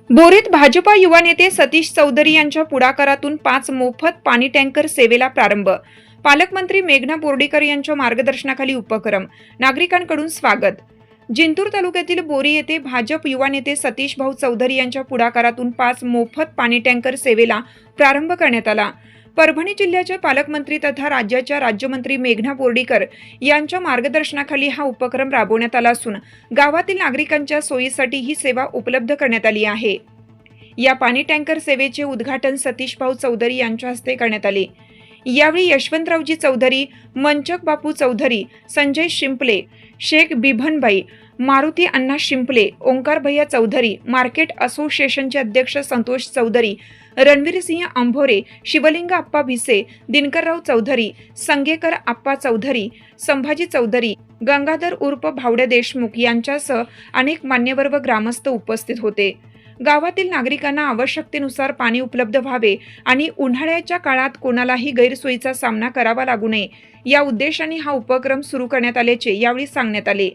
बोरीत भाजपा युवा नेते सतीश चौधरी यांच्या पुढाकारातून 5 मोफत पाणी टँकर सेवेला प्रारंभ. पालकमंत्री मेघना बोर्डीकर यांच्या मार्गदर्शनाखाली उपक्रम. नागरिकांकडून स्वागत. जिंतूर तालुक्यातील बोरी येथे भाजप युवा नेते सतीश भाऊ चौधरी यांच्या पुढाकारातून 5 मोफत पाणी टँकर सेवेला प्रारंभ करण्यात आला. परभणी जिल्ह्याचे पालकमंत्री तथा राज्याच्या राज्यमंत्री मेघना बोर्डीकर यांच्या मार्गदर्शनाखाली हा उपक्रम राबवण्यात आला असून गावातील नागरिकांच्या सोयीसाठी ही सेवा उपलब्ध करण्यात आली आहे. या पाणी टँकर सेवेचे उद्घाटन सतीश भाऊ चौधरी यांच्या हस्ते करण्यात आले. यावेळी यशवंतरावजी चौधरी, मंचक बापू चौधरी, संजय शिंपले, शेख बिभनभाई, मारुती अण्णा शिंपले, ओंकार भैया चौधरी, मार्केट असोसिएशनचे अध्यक्ष संतोष चौधरी, रणवीरसिंह अंभोरे, शिवलिंग आप्पा भिसे, दिनकरराव चौधरी, संगेकर आप्पा चौधरी, संभाजी चौधरी, गंगाधर उर्फ भावड्या देशमुख यांच्यासह अनेक मान्यवर व ग्रामस्थ उपस्थित होते. गावातील नागरिकांना आवश्यकतेनुसार पाणी उपलब्ध व्हावे आणि उन्हाळ्याच्या काळात कोणालाही गैरसोयीचा सामना करावा लागू नये या उद्देशाने हा उपक्रम सुरू करण्यात आल्याचे यावेळी सांगण्यात आले.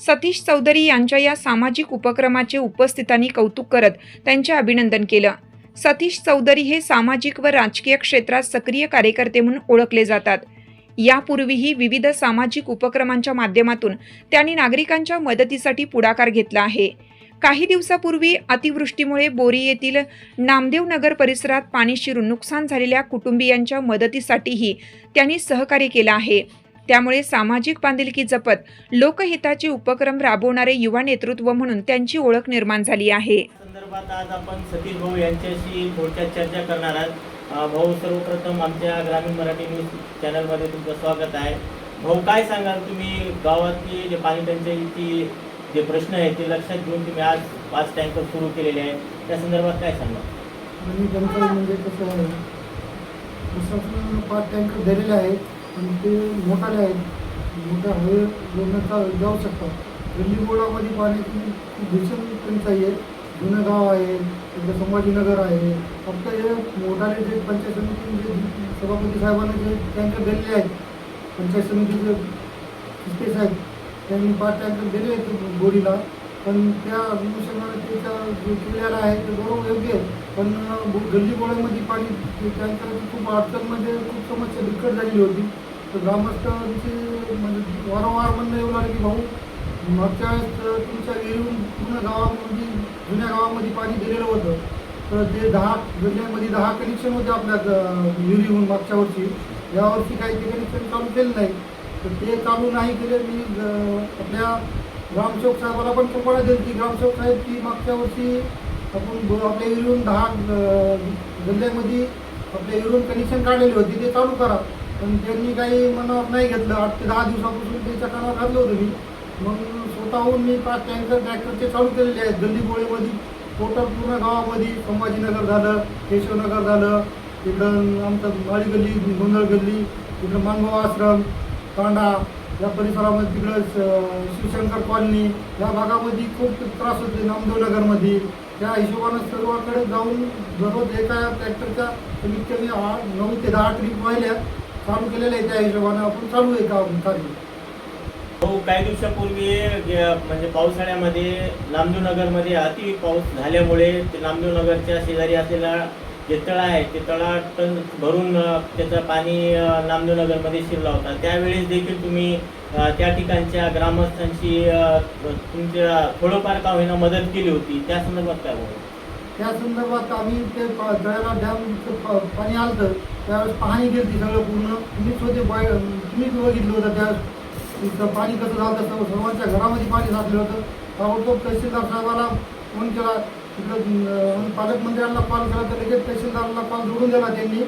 सतीश चौधरी यांच्या या सामाजिक उपक्रमाचे उपस्थितांनी कौतुक करत त्यांचे अभिनंदन केलं. सतीश चौधरी हे सामाजिक व राजकीय क्षेत्रात सक्रिय कार्यकर्ते म्हणून ओळखले जातात. यापूर्वीही विविध सामाजिक उपक्रमांच्या माध्यमातून त्यांनी नागरिकांच्या मदतीसाठी पुढाकार घेतला आहे. काही दिवसापूर्वी अतिवृष्टीमुळे बोरी येथील नामदेव नगर परिसरात पाणी शिरून नुकसान झालेल्या कुटुंबियांच्या मदतीसाठीही त्यांनी सहकार्य केलं आहे. त्यामुळे सामाजिक बांधिलकी जपत लोकहिताचे उपक्रम राबवणारे युवा नेतृत्व म्हणून त्यांची ओळख निर्माण झाली आहे. संदर्भात आज आपण सतीश भाऊ यांच्याशी थोडक्यात चर्चा करणार आहोत. भाऊ, सर्वप्रथम आमच्या ग्रामीण मराठी न्यूज चॅनलमध्ये तुमचं स्वागत आहे. भाऊ, काय सांगाल तुम्ही गावातली जे पाणी टंचाईची जे प्रश्न आहेत ते लक्षात घेऊन तुम्ही आज 5 टँकर सुरू केलेले आहेत, त्या संदर्भात काय सांगाल? पाणी टंचाई म्हणजे कसं आहे, प्रशासनानं 5 टँकर दिलेले आहेत पण ते मोठाले आहेत, मोठ्या हवेचा जाऊ शकतात. गल्लीबोळामध्ये पाण्याची खूप भीषण टंचाई आहे. जुनं गाव आहे, तिथं संभाजीनगर आहे. फक्त हे मोठाले जे पंचायत समिती सभापती साहेबांना जे टँकर दिलेले आहेत, पंचायत समितीचे स्पेस आहेत, त्यांनी 5 टँकर दिले आहेत बोरीला. पण त्या अनुषंगाने त्याचा जो केलेला आहे ते बरोबर योग्य आहे. पण गल्लीबोळ्यामध्ये पाणी टँकरची खूप अडचणमध्ये खूप समस्या बिकट झालेली होती. तर ग्रामस्थांची म्हणजे वारंवार म्हणणं येऊ लागलं की भाऊ, मागच्या वेळेस तुमच्या विहिरीहून पूर्ण गावामध्ये जुन्या गावामध्ये पाणी दिलेलं होतं. तर ते 10 गल्ल्यांमध्ये 10 कनेक्शन होते आपल्या विहिरीहून मागच्या वर्षी. यावर्षी काही ते कनेक्शन चालू केलं नाही. तर ते चालू नाही केले. मी आपल्या ग्रामसेवक साहेबाला पण कल्पना दिली की ग्रामसेवक साहेब की मागच्या वर्षी आपण आपल्या विहिरीहून 10 गल्ल्यामध्ये आपल्या विहिरीहून कनेक्शन काढलेली होती, ते चालू करा. पण त्यांनी काही मनावर नाही घेतलं. 8 ते 10 दिवसापासून त्याच्या कानावर घातलं होतं मी. मग स्वतःहून मी 5 ट्रॅक्टरचे चालू केलेले आहेत गल्लीबोळेमध्ये. टोटल पूर्ण गावामध्ये संभाजीनगर झालं, केशवनगर झालं, इकडं आमचं माळी गल्ली, गोंधळ गल्ली, इकडं मानभाव आश्रम, तांडा या परिसरामध्ये, तिकडं शिवशंकर कॉलनी या भागामध्ये खूप त्रास होते. नामदेवनगरमध्ये त्या हिशोबानं सर्वांकडे जाऊन दररोज एका ट्रॅक्टरच्या कमीत कमी 9 ते 10 ट्रिप व्हायला चालू केलेलं आहे. त्या हिशोबानं आपण चालू आहे का कार्य. भाऊ, काही दिवसापूर्वी म्हणजे पावसाळ्यामध्ये नामदेवनगरमध्ये अति पाऊस झाल्यामुळे ते नामदेवनगरच्या शेजारी असलेला जे तळा आहे ते तळा भरून त्याचं पाणी नामदेवनगरमध्ये शिरला होता. त्यावेळेस देखील तुम्ही त्या ठिकाणच्या ग्रामस्थांची तुमच्या थोडंफार का होईना मदत केली होती, त्या संदर्भात काय बोलू? त्या संदर्भात आम्ही ते जळाला डॅमचं पाणी आलं होतं त्यावेळेस पाहणी केली सगळं पूर्ण. तुम्हीच होते, तुम्हीच बघितलं होतं त्या पाणी कसं झालं. तसं सर्वांच्या घरामध्ये पाणी साचलं होतं. ताबडतोब तहसीलदार साहेबाला फोन केला, तिकडं पालकमंत्र्यांना कॉल केला, तर लगेच तहसीलदाराला कॉल जोडून दिला त्यांनी.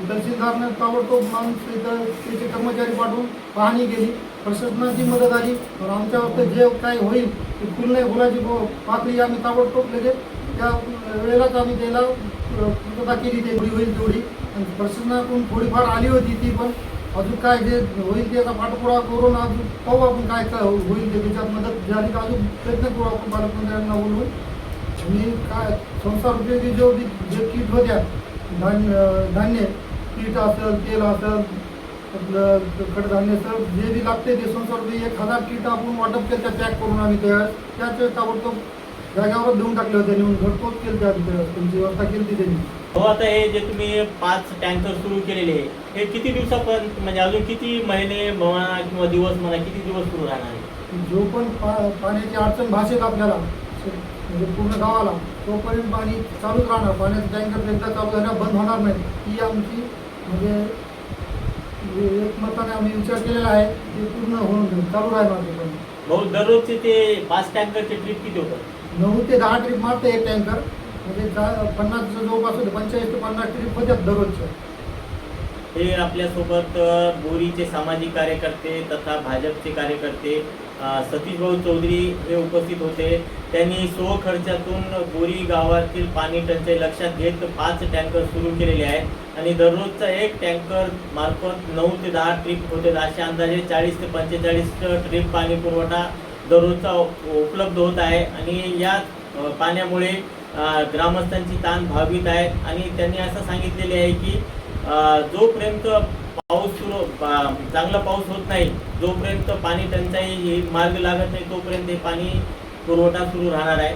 तहसीलदारनं ताबडतोब माणूस इथं त्याचे कर्मचारी पाठवून पाहणी केली. प्रशासनाची मदत आली. पण आमच्या बाबतीत जे काय होईल ते फुल नाही फुलाची पातळी आम्ही ताबडतोब लगेच त्या वेळेलाच आम्ही त्याला पूर्तता केली, तेवढी होईल तेवढी. आणि प्रशासनाकडून थोडीफार आली होती ती, पण अजून काय जे होईल त्याचा पाठपुरावा करून अजून पाहू आपण काय होईल ते. त्याच्यात मदत झाली तर अजून प्रयत्न करू आपण पालकमंत्र्यांना बोलून. आणि काय संसार उपयोगी जे किट होत्या, धान्य पीठ असेल, तेल असेल, आपलं कडधान्य सर जे बी लागते ते संसार 1000 किट आपण वाटप केलं, त्या पॅक करून आम्ही त्याच ताबडतोब जाग्यावर देऊन टाकले होते, नेऊन घरपोच केली त्यांची व्यवस्था केली त्यांनी. हो, आता हे जे तुम्ही 5 टँकर सुरू केलेले आहे, हे किती दिवसापर्यंत म्हणजे अजून किती महिने म्हणा किंवा दिवस म्हणा किती दिवस सुरू राहणार आहे? जो पण पाण्याची अडचण भासेल आपल्याला म्हणजे पूर्ण गावाला, तोपर्यंत पाणी चालूच राहणार. पाण्याचं टँकर एकदा चालू झाल्यावर बंद होणार नाही, ही आमची म्हणजे एकमताने आम्ही विचार केलेला आहे ते पूर्ण होऊन चालू राहणार ते पाणी. भाऊ, दररोजचे ते 5 टँकरचे ट्रिप किती होतात? 9 ते 10 ट्रिप मारते एक टँकर, म्हणजे 50 जवळपास होते, 45 ते 50 ट्रिप होत्यात दररोजच्या. हे आपल्यासोबत बोरीचे सामाजिक कार्यकर्ते तथा भाजपचे कार्यकर्ते सतीश भाऊ चौधरी हे उपस्थित होते. त्यांनी स्वखर्चातून बोरी गावातील पाणी टंचाई लक्षात घेत 5 टँकर सुरू केलेले आहेत आणि दररोजचा एक टँकर मार्फत 9 ते 10 ट्रिप होते. अशा अंदाजे 40 ते 45 ट्रिप पाणी पुरवठा दररोजचा उपलब्ध होत आहे आणि या पाण्यामुळे ग्रामस्थांची ताण भावित आहे. आणि त्यांनी असं सांगितलेले आहे की जोपर्यंत पाऊस चांगला पाऊस होत नाही, जोपर्यंत पाणी टंचाई ही मार्ग लागत नाही, तोपर्यंत हे पाणी पुरवठा सुरू राहणार आहे.